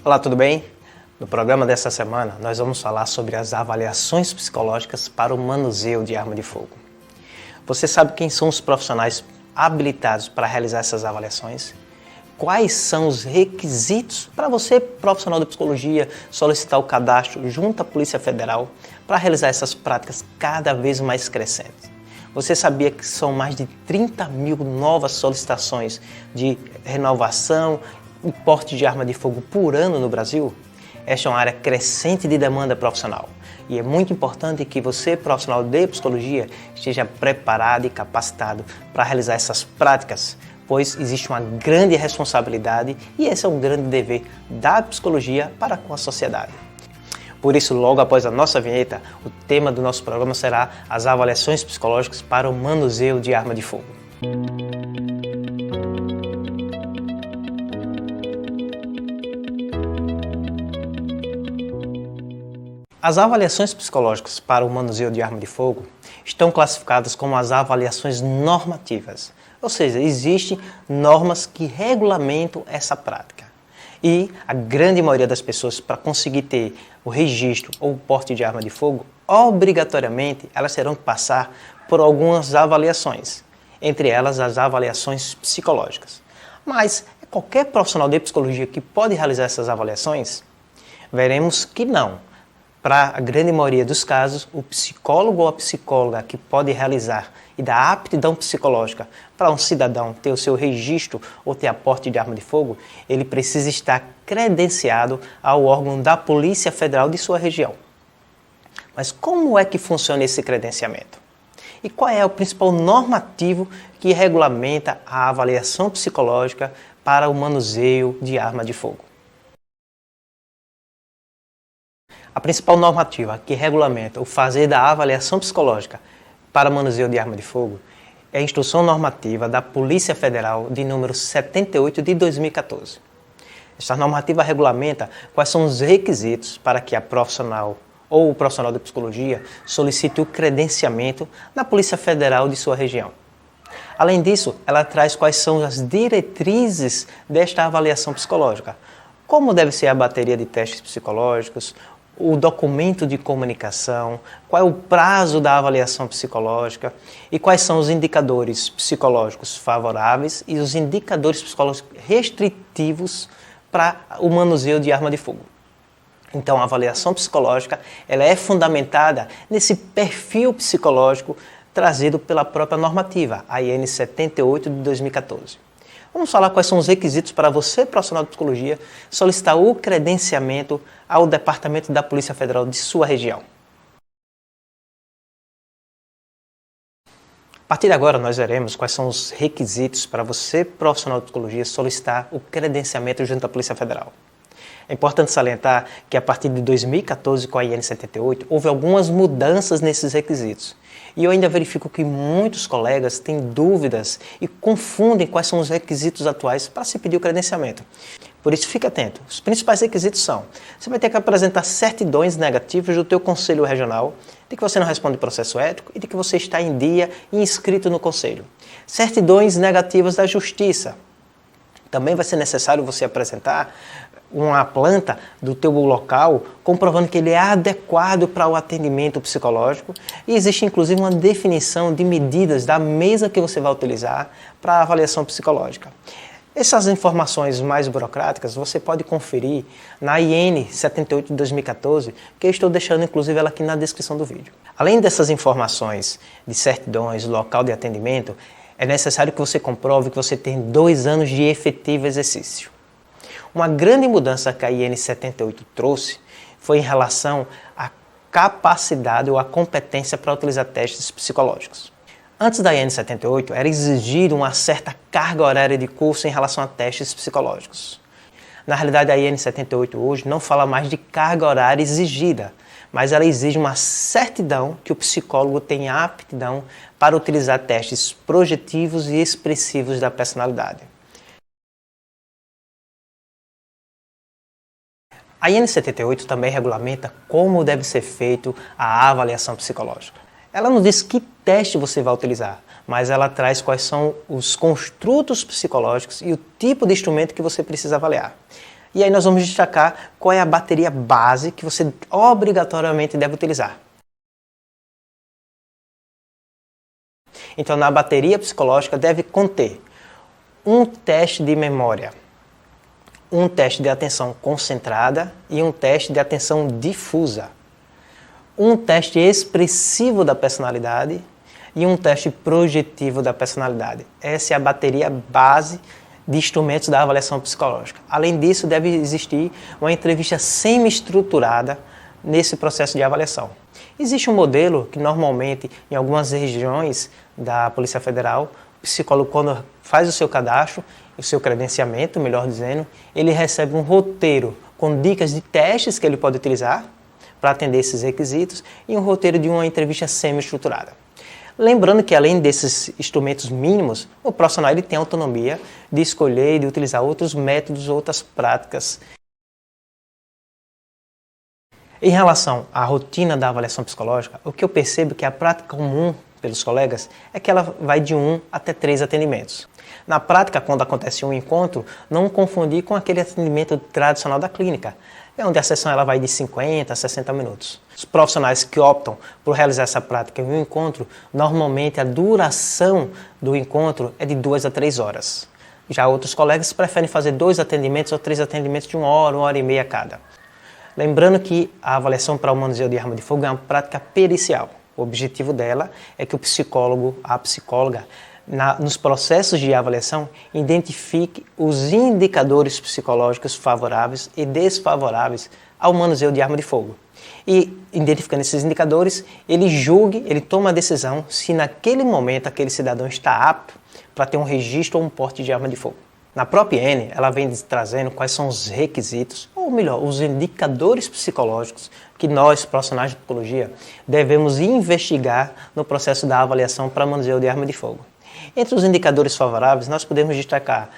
Olá, tudo bem? No programa dessa semana, nós vamos falar sobre as avaliações psicológicas para o manuseio de arma de fogo. Você sabe quem são os profissionais habilitados para realizar essas avaliações? Quais são os requisitos para você, profissional de psicologia, solicitar o cadastro junto à Polícia Federal para realizar essas práticas cada vez mais crescentes? Você sabia que são mais de 30 mil novas solicitações de renovação e porte de arma de fogo por ano no Brasil? Esta é uma área crescente de demanda profissional e é muito importante que você, profissional de psicologia, esteja preparado e capacitado para realizar essas práticas, pois existe uma grande responsabilidade e esse é um grande dever da psicologia para com a sociedade. Por isso, logo após a nossa vinheta, o tema do nosso programa será as avaliações psicológicas para o manuseio de arma de fogo. As avaliações psicológicas para o manuseio de arma de fogo estão classificadas como as avaliações normativas, ou seja, existem normas que regulamentam essa prática. E a grande maioria das pessoas, para conseguir ter o registro ou o porte de arma de fogo, obrigatoriamente elas terão que passar por algumas avaliações, entre elas as avaliações psicológicas. Mas é qualquer profissional de psicologia que pode realizar essas avaliações? Veremos que não. Para a grande maioria dos casos, o psicólogo ou a psicóloga que pode realizar e dar aptidão psicológica para um cidadão ter o seu registro ou ter a porte de arma de fogo, ele precisa estar credenciado ao órgão da Polícia Federal de sua região. Mas como é que funciona esse credenciamento? E qual é o principal normativo que regulamenta a avaliação psicológica para o manuseio de arma de fogo? A principal normativa que regulamenta o fazer da avaliação psicológica para manuseio de arma de fogo é a Instrução Normativa da Polícia Federal de número 78 de 2014. Esta normativa regulamenta quais são os requisitos para que a profissional ou o profissional de psicologia solicite o credenciamento na Polícia Federal de sua região. Além disso, ela traz quais são as diretrizes desta avaliação psicológica, como deve ser a bateria de testes psicológicos, o documento de comunicação, qual é o prazo da avaliação psicológica e quais são os indicadores psicológicos favoráveis e os indicadores psicológicos restritivos para o manuseio de arma de fogo. Então, a avaliação psicológica ela é fundamentada nesse perfil psicológico trazido pela própria normativa, a IN 78 de 2014. Vamos falar quais são os requisitos para você, profissional de psicologia, solicitar o credenciamento ao Departamento da Polícia Federal de sua região. A partir de agora, nós veremos quais são os requisitos para você, profissional de psicologia, solicitar o credenciamento junto à Polícia Federal. É importante salientar que a partir de 2014, com a IN 78, houve algumas mudanças nesses requisitos. E eu ainda verifico que muitos colegas têm dúvidas e confundem quais são os requisitos atuais para se pedir o credenciamento. Por isso, fique atento. Os principais requisitos são: você vai ter que apresentar certidões negativas do teu conselho regional, de que você não responde processo ético e de que você está em dia e inscrito no conselho. Certidões negativas da justiça. Também vai ser necessário você apresentar uma planta do teu local comprovando que ele é adequado para o atendimento psicológico e existe inclusive uma definição de medidas da mesa que você vai utilizar para a avaliação psicológica. Essas informações mais burocráticas você pode conferir na IN 78 de 2014, que eu estou deixando inclusive ela aqui na descrição do vídeo. Além dessas informações de certidões, local de atendimento, é necessário que você comprove que você tem 2 anos de efetivo exercício. Uma grande mudança que a IN 78 trouxe foi em relação à capacidade ou à competência para utilizar testes psicológicos. Antes da IN 78, era exigido uma certa carga horária de curso em relação a testes psicológicos. Na realidade, a IN 78 hoje não fala mais de carga horária exigida, mas ela exige uma certidão que o psicólogo tenha aptidão para utilizar testes projetivos e expressivos da personalidade. A IN 78 também regulamenta como deve ser feito a avaliação psicológica. Ela não diz que teste você vai utilizar, mas ela traz quais são os construtos psicológicos e o tipo de instrumento que você precisa avaliar. E aí nós vamos destacar qual é a bateria base que você obrigatoriamente deve utilizar. Então, na bateria psicológica deve conter um teste de memória, um teste de atenção concentrada e um teste de atenção difusa, um teste expressivo da personalidade e um teste projetivo da personalidade. Essa é a bateria base de instrumentos da avaliação psicológica. Além disso, deve existir uma entrevista semi-estruturada nesse processo de avaliação. Existe um modelo que normalmente, em algumas regiões da Polícia Federal, o psicólogo, quando faz o seu cadastro, o seu credenciamento, melhor dizendo, ele recebe um roteiro com dicas de testes que ele pode utilizar para atender esses requisitos e um roteiro de uma entrevista semi-estruturada. Lembrando que, além desses instrumentos mínimos, o profissional ele tem autonomia de escolher e de utilizar outros métodos, outras práticas. Em relação à rotina da avaliação psicológica, o que eu percebo que a prática comum pelos colegas é que ela vai de 1 até 3 atendimentos. Na prática, quando acontece um encontro, não confundir com aquele atendimento tradicional da clínica, onde a sessão ela vai de 50 a 60 minutos. Os profissionais que optam por realizar essa prática em um encontro, normalmente a duração do encontro é de 2 a 3 horas. Já outros colegas preferem fazer 2 atendimentos ou 3 atendimentos de 1 hora e meia cada. Lembrando que a avaliação para o manuseio de arma de fogo é uma prática pericial. O objetivo dela é que o psicólogo, a psicóloga, nos processos de avaliação, identifique os indicadores psicológicos favoráveis e desfavoráveis ao manuseio de arma de fogo. E, identificando esses indicadores, ele julgue, ele toma a decisão se naquele momento aquele cidadão está apto para ter um registro ou um porte de arma de fogo. Na própria IN, ela vem trazendo quais são os requisitos, ou melhor, os indicadores psicológicos que nós, profissionais de psicologia, devemos investigar no processo da avaliação para manuseio de arma de fogo. Entre os indicadores favoráveis, nós podemos destacar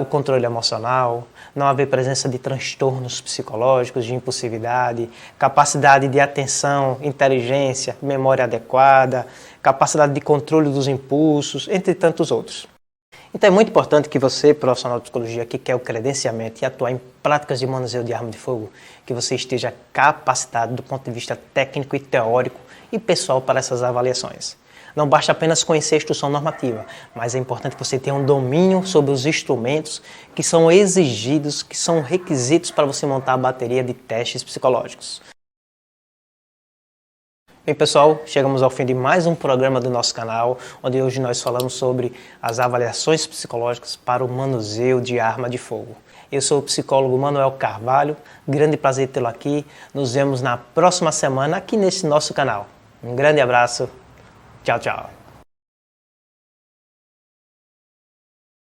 o controle emocional, não haver presença de transtornos psicológicos, de impulsividade, capacidade de atenção, inteligência, memória adequada, capacidade de controle dos impulsos, entre tantos outros. Então é muito importante que você, profissional de psicologia, que quer o credenciamento e atuar em práticas de manuseio de arma de fogo, que você esteja capacitado do ponto de vista técnico e teórico e pessoal para essas avaliações. Não basta apenas conhecer a instrução normativa, mas é importante que você tenha um domínio sobre os instrumentos que são exigidos, que são requisitos para você montar a bateria de testes psicológicos. Bem, pessoal, chegamos ao fim de mais um programa do nosso canal, onde hoje nós falamos sobre as avaliações psicológicas para o manuseio de arma de fogo. Eu sou o psicólogo Manuel Carvalho, grande prazer tê-lo aqui. Nos vemos na próxima semana aqui nesse nosso canal. Um grande abraço, tchau, tchau.